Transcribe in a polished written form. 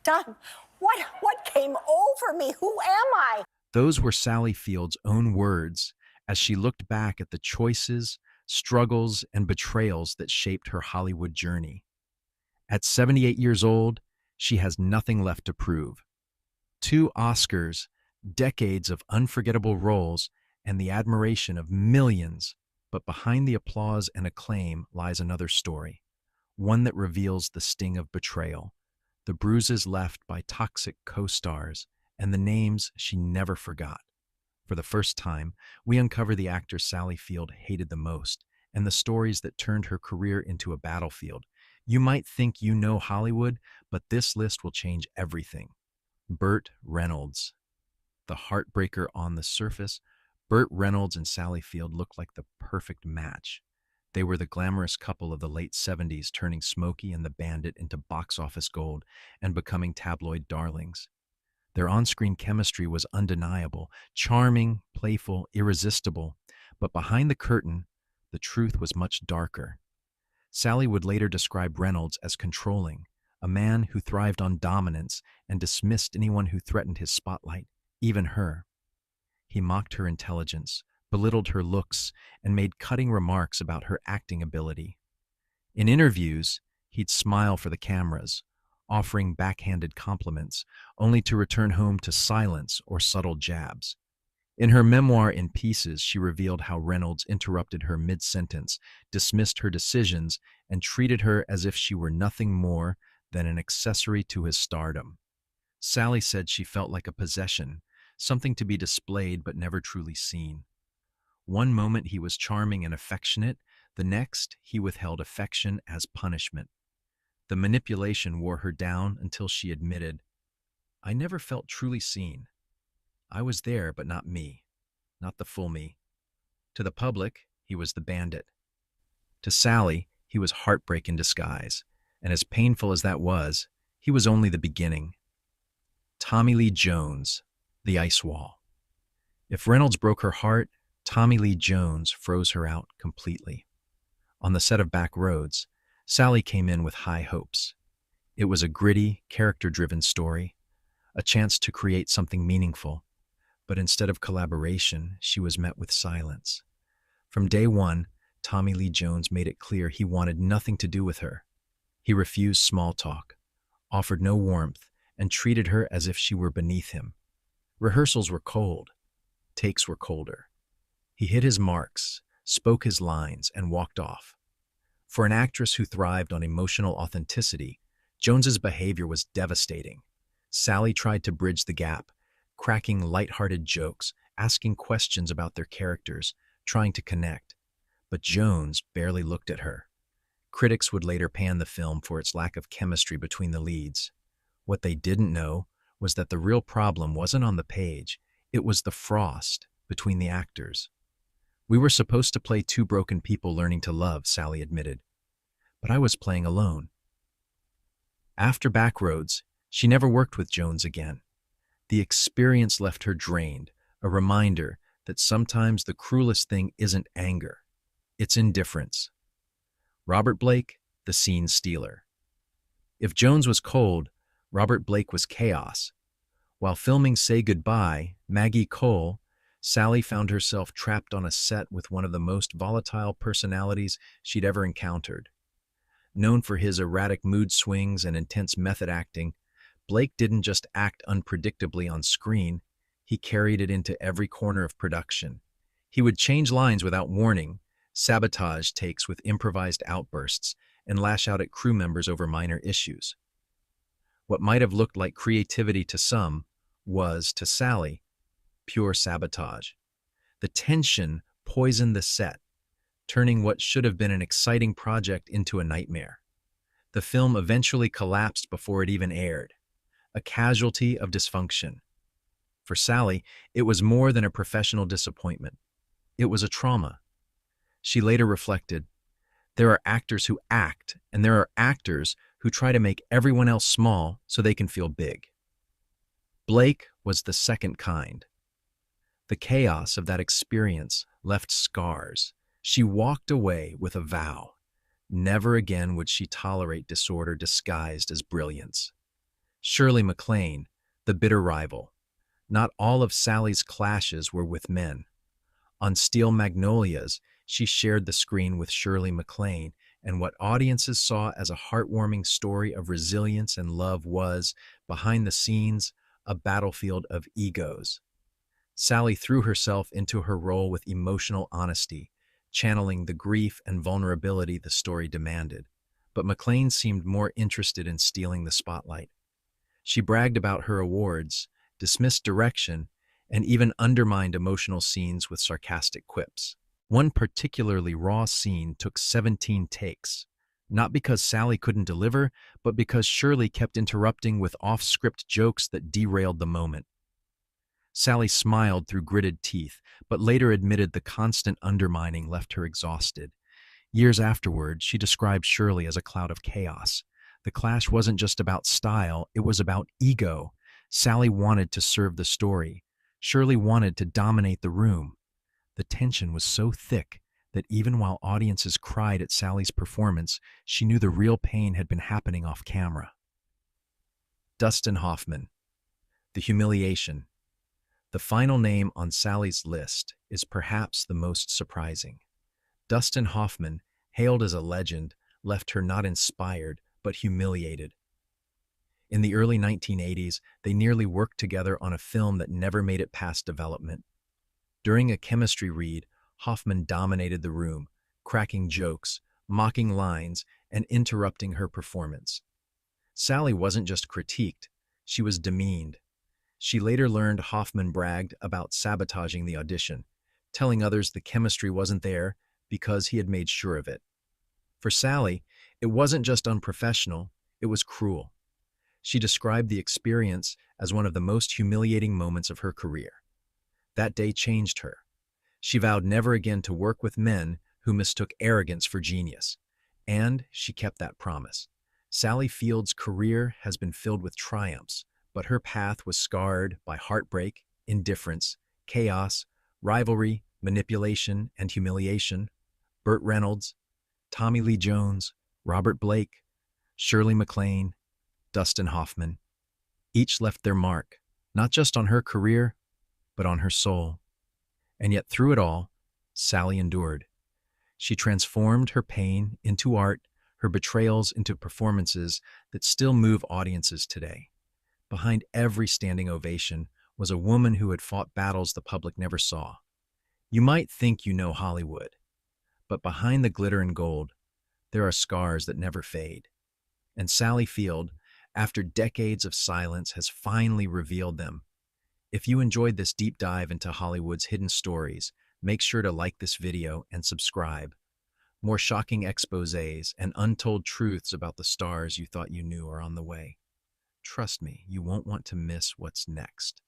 done? What came over me? Who am I? Those were Sally Field's own words as she looked back at the choices, struggles, and betrayals that shaped her Hollywood journey. At 78 years old, she has nothing left to prove. 2 Oscars, decades of unforgettable roles, and the admiration of millions. But behind the applause and acclaim lies another story, one that reveals the sting of betrayal, the bruises left by toxic co-stars, and the names she never forgot. For the first time, we uncover the actor Sally Field hated the most, and the stories that turned her career into a battlefield. You might think you know Hollywood, but this list will change everything. Burt Reynolds. The heartbreaker on the surface, Burt Reynolds and Sally Field looked like the perfect match. They were the glamorous couple of the late 70s, turning Smokey and the Bandit into box office gold and becoming tabloid darlings. Their on-screen chemistry was undeniable, charming, playful, irresistible. But behind the curtain, the truth was much darker. Sally would later describe Reynolds as controlling, a man who thrived on dominance and dismissed anyone who threatened his spotlight, even her. He mocked her intelligence, belittled her looks, and made cutting remarks about her acting ability. In interviews, he'd smile for the cameras, offering backhanded compliments, only to return home to silence or subtle jabs. In her memoir In Pieces, she revealed how Reynolds interrupted her mid-sentence, dismissed her decisions, and treated her as if she were nothing more than an accessory to his stardom. Sally said she felt like a possession, something to be displayed but never truly seen. One moment he was charming and affectionate, the next he withheld affection as punishment. The manipulation wore her down until she admitted, "I never felt truly seen. I was there, but not me, not the full me." To the public, he was the bandit. To Sally, he was heartbreak in disguise, and as painful as that was, he was only the beginning. Tommy Lee Jones, the ice wall. If Reynolds broke her heart, Tommy Lee Jones froze her out completely. On the set of Back Roads, Sally came in with high hopes. It was a gritty, character-driven story, a chance to create something meaningful. But instead of collaboration, she was met with silence. From day one, Tommy Lee Jones made it clear he wanted nothing to do with her. He refused small talk, offered no warmth, and treated her as if she were beneath him. Rehearsals were cold. Takes were colder. He hit his marks, spoke his lines, and walked off. For an actress who thrived on emotional authenticity, Jones's behavior was devastating. Sally tried to bridge the gap, cracking light-hearted jokes, asking questions about their characters, trying to connect. But Jones barely looked at her. Critics would later pan the film for its lack of chemistry between the leads. What they didn't know was that the real problem wasn't on the page, it was the frost between the actors. "We were supposed to play two broken people learning to love," Sally admitted. "But I was playing alone." After Backroads, she never worked with Jones again. The experience left her drained, a reminder that sometimes the cruelest thing isn't anger, it's indifference. Robert Blake, the scene stealer. If Jones was cold, Robert Blake was chaos. While filming Say Goodbye, Maggie Cole, Sally found herself trapped on a set with one of the most volatile personalities she'd ever encountered. Known for his erratic mood swings and intense method acting, Blake didn't just act unpredictably on screen, he carried it into every corner of production. He would change lines without warning, sabotage takes with improvised outbursts, and lash out at crew members over minor issues. What might have looked like creativity to some was, to Sally, pure sabotage. The tension poisoned the set, turning what should have been an exciting project into a nightmare. The film eventually collapsed before it even aired, a casualty of dysfunction. For Sally, it was more than a professional disappointment. It was a trauma. She later reflected, "There are actors who act, and there are actors who try to make everyone else small so they can feel big." Blake was the second kind. The chaos of that experience left scars. She walked away with a vow. Never again would she tolerate disorder disguised as brilliance. Shirley MacLaine, the bitter rival. Not all of Sally's clashes were with men. On Steel Magnolias, she shared the screen with Shirley MacLaine, and what audiences saw as a heartwarming story of resilience and love was, behind the scenes, a battlefield of egos. Sally threw herself into her role with emotional honesty, channeling the grief and vulnerability the story demanded. But MacLaine seemed more interested in stealing the spotlight. She bragged about her awards, dismissed direction, and even undermined emotional scenes with sarcastic quips. One particularly raw scene took 17 takes, not because Sally couldn't deliver, but because Shirley kept interrupting with off-script jokes that derailed the moment. Sally smiled through gritted teeth, but later admitted the constant undermining left her exhausted. Years afterward, she described Shirley as a cloud of chaos. The clash wasn't just about style, it was about ego. Sally wanted to serve the story. Shirley wanted to dominate the room. The tension was so thick that even while audiences cried at Sally's performance, she knew the real pain had been happening off camera. Dustin Hoffman, The Humiliation. The final name on Sally's list is perhaps the most surprising. Dustin Hoffman, hailed as a legend, left her not inspired, but humiliated. In the early 1980s, they nearly worked together on a film that never made it past development. During a chemistry read, Hoffman dominated the room, cracking jokes, mocking lines, and interrupting her performance. Sally wasn't just critiqued, she was demeaned. She later learned Hoffman bragged about sabotaging the audition, telling others the chemistry wasn't there because he had made sure of it. For Sally, it wasn't just unprofessional, it was cruel. She described the experience as one of the most humiliating moments of her career. That day changed her. She vowed never again to work with men who mistook arrogance for genius. And she kept that promise. Sally Field's career has been filled with triumphs, but her path was scarred by heartbreak, indifference, chaos, rivalry, manipulation, and humiliation. Burt Reynolds, Tommy Lee Jones, Robert Blake, Shirley MacLaine, Dustin Hoffman, each left their mark, not just on her career, but on her soul. And yet through it all, Sally endured. She transformed her pain into art, her betrayals into performances that still move audiences today. Behind every standing ovation was a woman who had fought battles the public never saw. You might think you know Hollywood, but behind the glitter and gold, there are scars that never fade. And Sally Field, after decades of silence, has finally revealed them. If you enjoyed this deep dive into Hollywood's hidden stories, make sure to like this video and subscribe. More shocking exposés and untold truths about the stars you thought you knew are on the way. Trust me, you won't want to miss what's next.